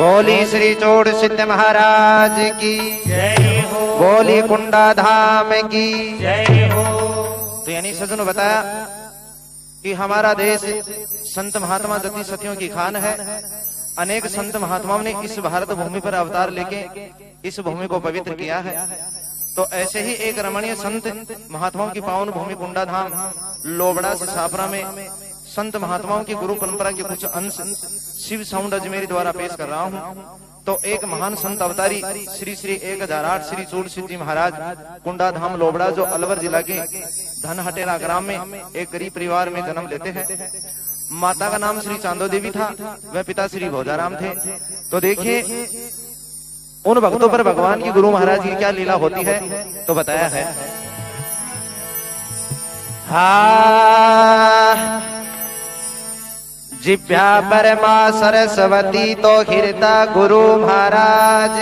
बोली श्री चोड़ सिद्ध महाराज की जय हो। बोली कुंडा धाम की जय हो। तो यानी सज्जनों बताया कि हमारा देश संत महात्मा जति सतियों की खान है। अनेक संत महात्माओं ने इस भारत भूमि पर अवतार लेके इस भूमि को पवित्र किया है। तो ऐसे ही एक रमणीय संत महात्माओं की पावन भूमि कुंडा धाम लोबड़ा से साफरा में संत महात्माओं की गुरु परंपरा के कुछ अंश शिव साउंड अजमेरी द्वारा पेश कर रहा हूँ। तो एक महान संत अवतारी श्री श्री 1008 श्री चूड़ सिद्धि महाराज कुंडा धाम लोबड़ा जो अलवर जिला के धनहटेरा ग्राम में एक गरीब परिवार में जन्म लेते हैं। माता का नाम श्री चांदो देवी था, वह पिता श्री भोजाराम थे। तो देखिए उन भक्तों पर भगवान की गुरु महाराज की क्या लीला होती है। तो बताया है जिभ्या पर मां सरस्वती तो हिरता गुरु महाराज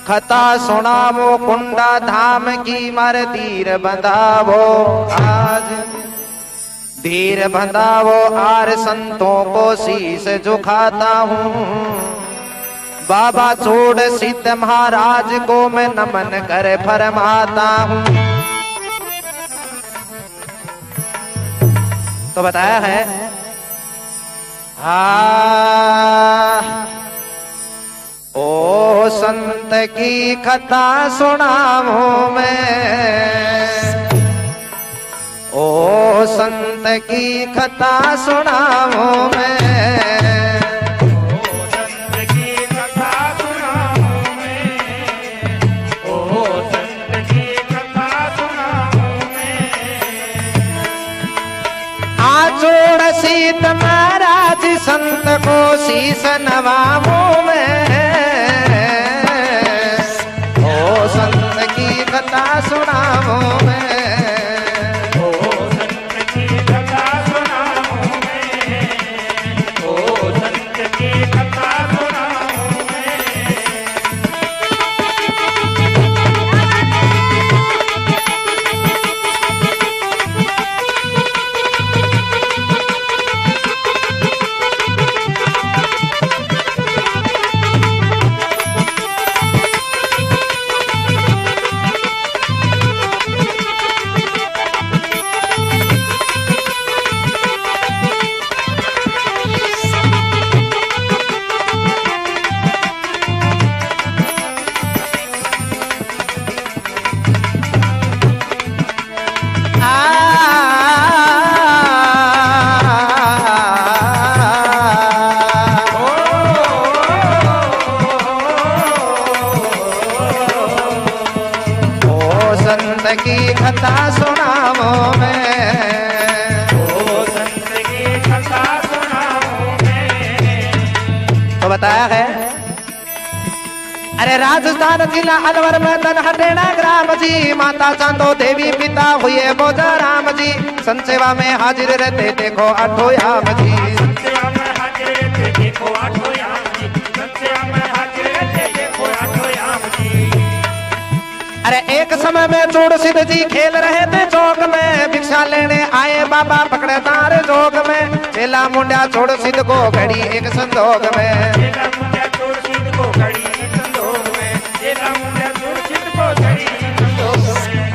कथा सुनावो कुंडा धाम की मर धीर बंधावो आज धीर बंधावो आर संतों को शीश झुकाता हूँ। बाबा चोड़ सिद्ध महाराज को मैं नमन कर फरमाता हूँ। तो बताया है ओ संत की कथा सुनाऊं मैं, ओ संत की कथा सुनाऊं मैं, ओ संत की कथा सुनाऊं मैं, ओ संत की कथा सुनाऊं मैं। आचोड़ सीत महाराज संत को शीस नवाऊं मैं, ओ संत की कथा सुनाऊं मैं, ओ संत की कथा सुनाऊं मैं, ओ संत की कथा सुनाऊं मैं। की कथा सुनाऊं मैं, ओ संत की कथा सुनाऊं मैं। तो बताया है अरे राजस्थान जिला अलवर में धनहटेरा ग्राम जी माता चांदो देवी पिता हुए भोजाराम जी संत सेवा में हाजिर रहते देखो आठों याम जी, संत सेवा में हाजिर रहते देखो आठों याम जी, संत सेवा में हाजिर रहते देखो आठों याम जी। अरे एक समय में चूड़ सिद्ध जी खेल रहे थे चौक में, भिक्षा लेने आए बाबा पकड़े तार जोग में, चेला मुंडा चूड़ सिद्ध को घड़ी एक संदोग में, चेला मुंडा चूड़ सिद्ध को घड़ी एक संदोग में, चेला मुंडा चूड़ सिद्ध को घड़ी एक संदोग में।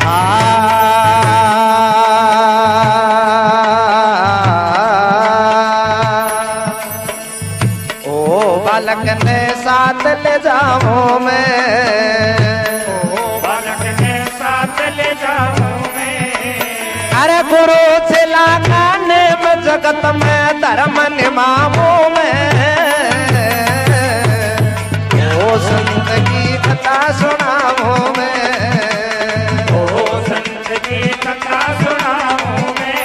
ओ बालक ने साथ ले जाऊं मैं, अरे गुरु चेला का नेम जगत में धर्म निभाऊं मैं, ओ संत की कथा सुनाऊं मैं, ओ संत की कथा सुनाऊं मैं,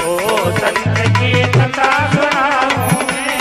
ओ संत की कथा सुनाऊं मैं।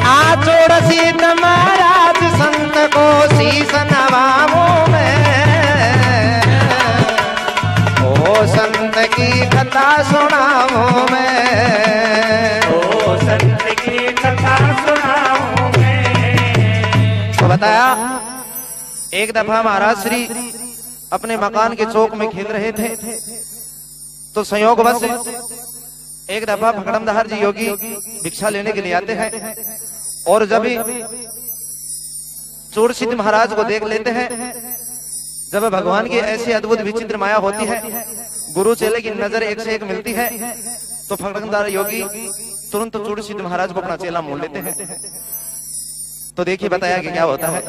आचोड़ सीत महाराज संत को शीस नवाऊं मैं, ओ संत की कथा सुनाऊं मैं, ओ संत की कथा सुनाऊं मैं। तो बताया एक दफा महाराज श्री अपने मकान के चौक में खेल रहे थे, तो संयोगवश एक दफा फकड़मदार जी योगी भिक्षा लेने के लिए आते हैं, और जब चूड़ सिद्ध महाराज को देख लेते हैं, जब भगवान की ऐसी अद्भुत विचित्र माया होती है, गुरु चेले की नजर एक से एक मिलती है, तो फकड़मदार योगी तुरंत चूड़ सिद्ध महाराज को अपना चेला मोल लेते हैं। तो देखिए बताया कि क्या होता है।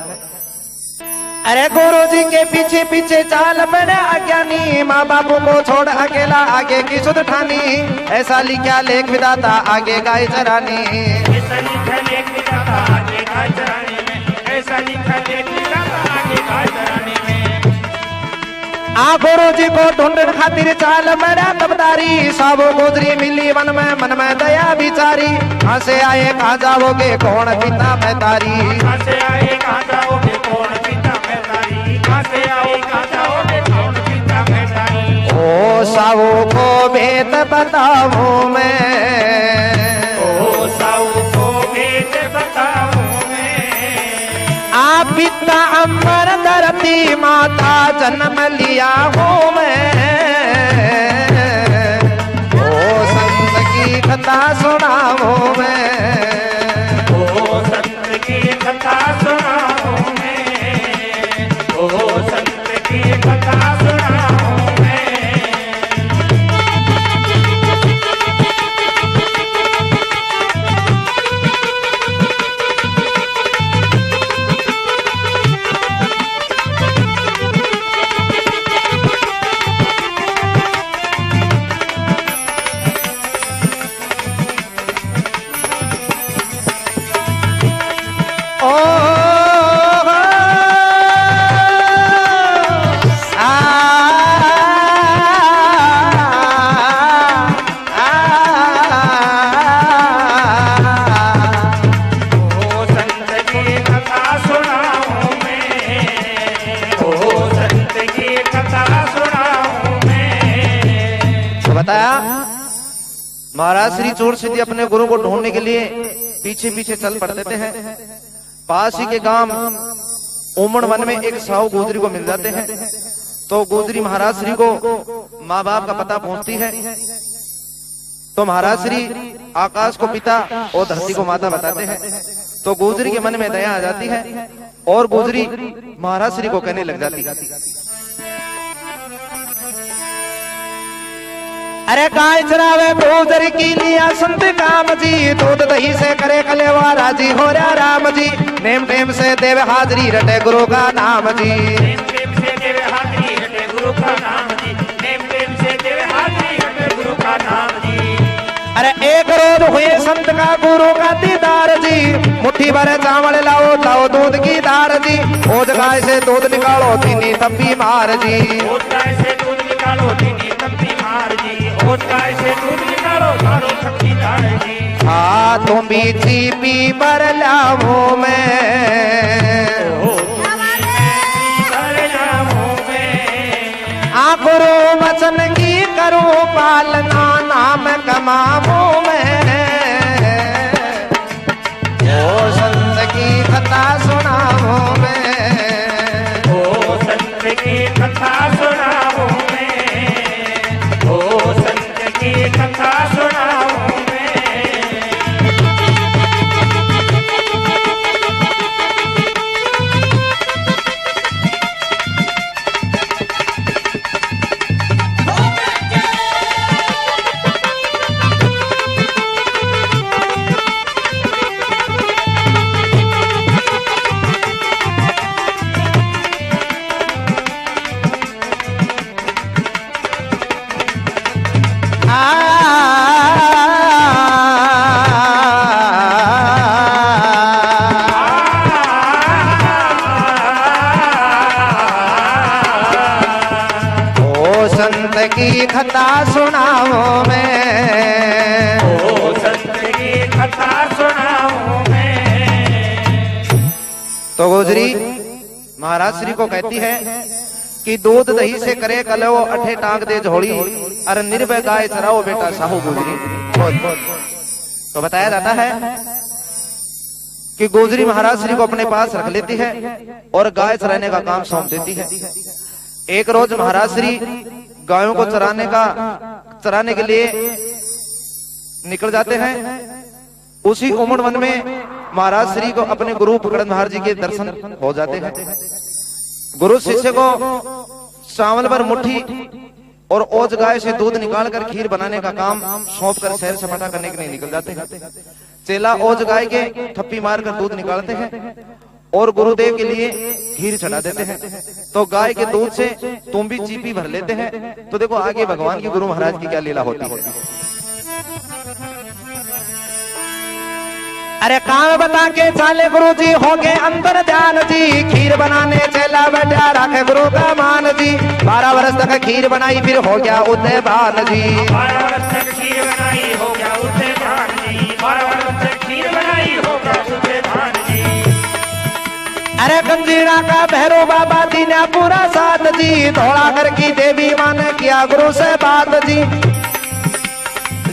अरे गुरु जी के पीछे पीछे चाल पड़े अज्ञानी, माँ बापू को छोड़ अकेला आगे की सुध ठानी, ऐसा लिखा लेख विदाता आगे गाय चरानी, ऐसा लिखा लेख विदाता आगे गाय चरानी में, ऐसा लिखा लेख विदाता आगे गाय चरानी में। आ गुरु जी को ढूंढने खातिर चाल मेरा तबदारी, सब गुजरी मिली वन में मन में दया बिचारी, कहाँ से आए कहाँ जाओगे कौन पिता मैं तारी, कहाँ से आए कहाँ जाओगे कौन पिता मैं तारी, कहाँ से आए कहाँ जाओगे कौन पिता मैं तारी। ओ साहू को भेद बताऊं मैं, ओ साहू को भेद बताऊं मैं। आप पिता अमर धरती माता जन्म लिया हूँ मैं, ओ संत की कथा सुनाऊं मैं, ओ संत की कथा सुनाऊं मैं, ओ संत की कथा सुनाऊं मैं। महाराज श्री चूड़ सिद्धि अपने गुरु को ढूंढने के लिए पीछे पीछे चल पड़ते हैं। पास ही के गांव उमड़ वन में एक साहू गोदरी को मिल जाते हैं। तो गोदरी महाराज श्री को माँ बाप का पता पहुंचती है। तो महाराज श्री आकाश को पिता और धरती को माता बताते हैं। तो गोदरी के मन में दया आ जाती है और गोदरी महाराज श्री को कहने लग जाती है, अरे गाय चरावे गोदरी की लिया संत काम जी, दूध दही से करे कलेवा राजी हो रहा राम जी, नेम टेम से देव हाजरी रटे गुरु का नाम जी, नेम टेम से देव हाजरी रटे गुरु का नाम जी, नेम टेम से देव हाजरी रटे गुरु का नाम जी। अरे एक रोज हुए संत का गुरु का दीदार जी, मुट्ठी भर चावल लाओ लाओ दूध की धार जी, ओज गाय से दूध निकालो दीनी तब्बी मार जी, ओज गाय से दूध निकालो दीनी तब्बी मार जी, ओज गाय से दूध निकालो मारो तब्बी धार जी। हाँ तुम बीची पी पर लाओ मैं, गुरु वचन की करूं पालना नाम कमाऊं मैं, ओ संत की कथा सुनाऊं मैं, ओ संत की कथा सुनाऊं मैं, ओ संत की कथा सुनाऊं मैं। की कथा सुनाऊं मैं, ओ संत की कथा सुनाऊं मैं, तो गुजरी महाराज श्री को कहती है कि दूध दही से करे कलो अठे टांग दे झोली, अरे निर्भय गाय चराओ बेटा साहू गुजरी। तो बताया जाता है कि गुजरी महाराज श्री को अपने पास रख लेती है और गाय चराने का काम सौंप देती है। एक रोज महाराज श्री गायों को चराने के लिए निकल जाते हैं। उसी उमड़ वन में महाराज श्री को अपने गुरु पकड़नहार जी के दर्शन हो जाते हैं। गुरु शिष्य को चावल पर मुट्ठी और ओज गाय से दूध निकालकर खीर बनाने का काम सौंप कर शहर सपाटा करने के लिए निकल जाते हैं। चेला ओज गाय के थप्पी मारकर दूध निकालते हैं और गुरुदेव के लिए खीर चढ़ा देते हैं। तो गाय के दूध से तुम भी चीपी भर लेते हैं। तो देखो आगे भगवान की गुरु महाराज की क्या लीला होती है। अरे काम बता के चाले गुरु जी हो गए अंतर ध्यान जी, खीर बनाने चला बैठा रखे गुरु का मान जी। 12 वर्ष तक खीर बनाई फिर हो गया उदय भान जी। 12 वर्ष तक खीर बनाई हो गया उदय भान जी। 12 वर्ष तक खीर बनाई हो गया उदय भान जी। अरे गंजीरा का भैरव बाबा जी ने पूरा साथ जी, धोड़ा कर की देवी माँ ने किया गुरु से बात जी।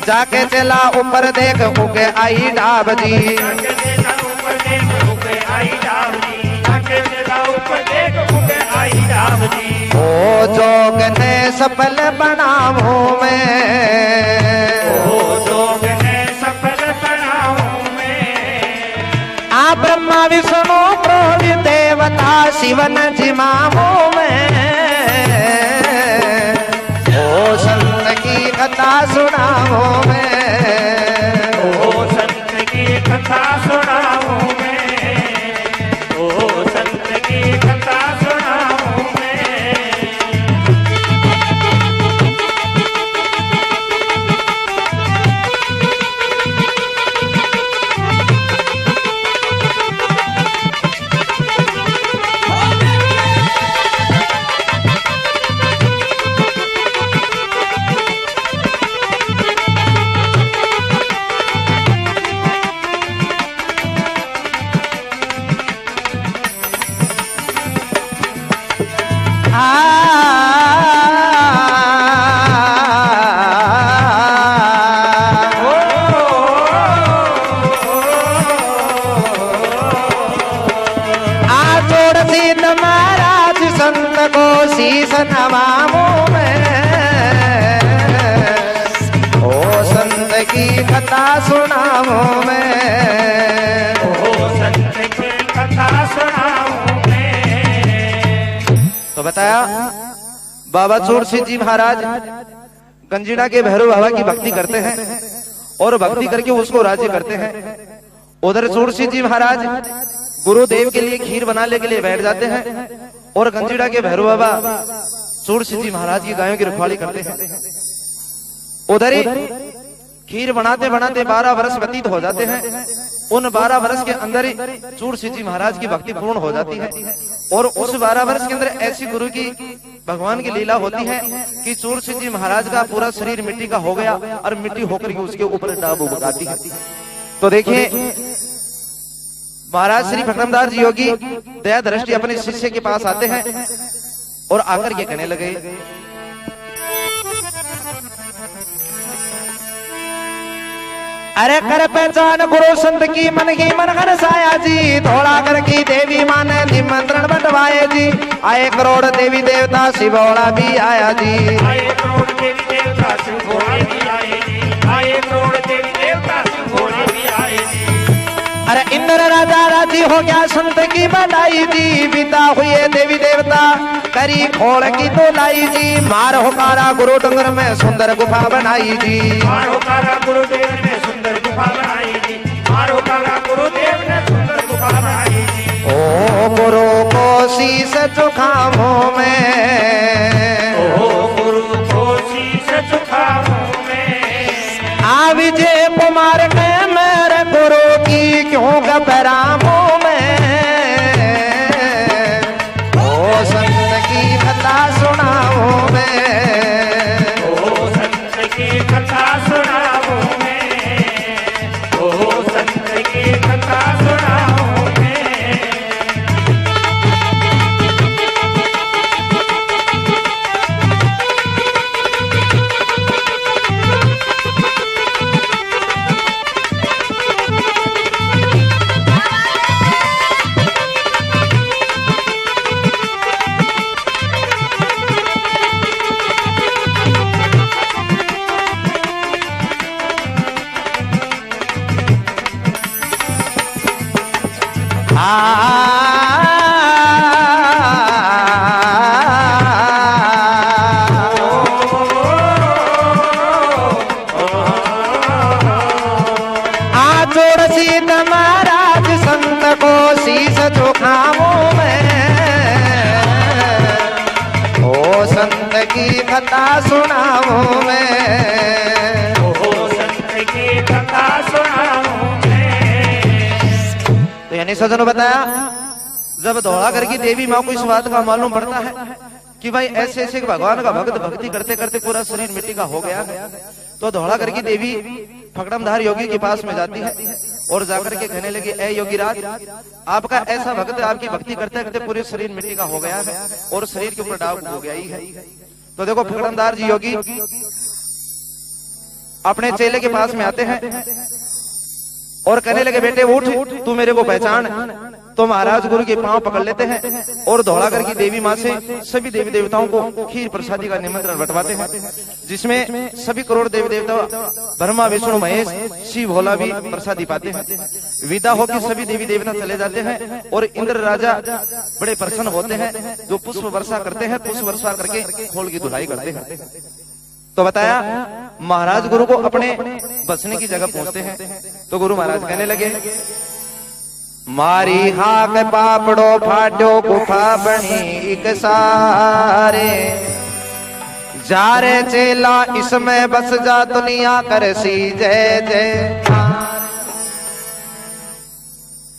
जाके चला ऊपर देख उके आई डाब जी। जाके चला ऊपर देख उके आई डाब जी। जाके चला ऊपर देख उके आई डाब जी। ओ जोग ने सफल बनाऊं मैं, ओ जोग ने सफल बनाऊं मैं। आ ब्रह्मा विष्णु प्रभु देवता शिवन जिमाऊं मैं। ओ संत की कथा सुनाऊं मैं। ओ संत की कथा सुनाऊं मैं। ओ संत की कथा सुनाऊं मैं। शीस नवाऊं मैं। ओ संत की कथा सुनाऊं मैं। ओ संत की कथा सुनाऊं मैं। तो बताया बाबा चूड़ सिंह जी महाराज गंजीड़ा के भैरव बाबा की भक्ति करते हैं और भक्ति करके उसको राजी करते हैं। उधर चूड़ सिंह जी महाराज गुरुदेव के लिए खीर बनाने के लिए बैठ जाते हैं और गंजीड़ा के भैरव बाबा चूड़ सिंह जी महाराज की गायों की रखवाली करते हैं। उधर ही खीर बनाते बनाते 12 वर्ष व्यतीत हो जाते हैं। उन 12 वर्ष के अंदर ही चूड़ सिंह जी महाराज की भक्ति पूर्ण हो जाती है और उस 12 वर्ष के अंदर ऐसी गुरु की भगवान की लीला होती है कि चूड़ सिंह जी महाराज का पूरा शरीर मिट्टी का हो गया और मिट्टी होकर के उसके ऊपर डाब उगाती है। तो देखिए महाराज श्री भक्तमदार जी योगी दया दृष्टि अपने शिष्य के पास आते हैं और आकर के कहने लगे, अरे कर पहचान गुरु संत की मन घर साया जी। थोड़ा कर की देवी माँ ने निमंत्रण बंटवाए जी। आए करोड़ देवी देवता शिवोड़ा भी आया जी। आए करोड़ देवी देवता शिवोड़ा भी आए जी। आए करोड़ देवी देवता शिवोड़ा भी आए जी। अरे इंद्र राजा राजी हो गया संत की बधाई जी। पिता हुए देवी देवता करी खोड़ की तो लाई जी। मार होकारा गुरु डंगर में सुंदर गुफा बनाई जी। मार होकारा गुरुदेव ने सुंदर गुफा बनाई जी। मार होकारा गुरुदेव ने सुंदर गुफा बनाई जी। ओ गुरु को शीस झुकाऊं मैं। ओ गुरु को शीस झुकाऊं मैं। आ विजय कुमार के मेरे गुरु की क्यों घबराऊं मैं। ओ संत की कथा सुनाऊं मैं। ओ संत की कथा सुनाऊं मैं। ओ संत की कथा सुनाऊं मैं। जोड़ सीत महाराज संत को शीस झुकाऊं मैं, ओ संत की कथा सुनाऊं मैं, ओ संत की कथा सुनाऊं मैं। तो यानी सज्जनों बताया, जब धौलागर की देवी माँ को इस बात का मालूम पड़ता है कि भाई ऐसे ऐसे भगवान का भक्त भक्ति करते करते पूरा शरीर मिट्टी का हो गया है, तो धौलागर की देवी फकड़मधार योगी के पास में जाती है और जाकर के कहने लगी, ए योगी राज, आपका ऐसा भक्त आपकी भक्ति करते करते पूरे शरीर मिट्टी का हो गया है और शरीर के ऊपर डाग हो गया ही है। तो देखो फकड़मधार जी योगी अपने चेले के पास में आते हैं और कहने लगे, बेटे उठ, तू मेरे को पहचान। तो महाराज गुरु के पांव पकड़ लेते हैं और धौलागर की देवी माँ से सभी देवी देवताओं को खीर प्रसादी का निमंत्रण बंटवाते हैं, जिसमें सभी करोड़ देवी देवता ब्रह्मा विष्णु महेश शिव भोला भी प्रसादी पाते हैं। विदा होकर सभी देवी देवता चले जाते हैं और इंद्र राजा बड़े प्रसन्न होते हैं, जो पुष्प वर्षा करते हैं, पुष्प वर्षा करके खोल की धुलाई करते हैं। तो बताया महाराज गुरु को अपने बसने की जगह पहुंचते हैं, तो गुरु महाराज कहने लगे, मारी हाक पापड़ो फाटो गुफा बनी एक सारे, जा रे चेला इसमें बस जा दुनिया कर सी जय जय।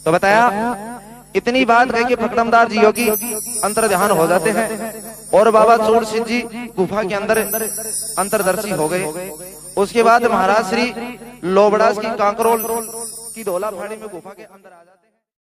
तो बताया इतनी बात कह के फकड़मदार जी योगी अंतर ध्यान हो जाते हैं और बाबा चूड़ सिंह जी गुफा के अंदर अंतरदर्शी हो गए। उसके बाद महाराज श्री लोबड़ास की कांकरोल की धोला फाड़ी में गुफा के अंदर आ जाते।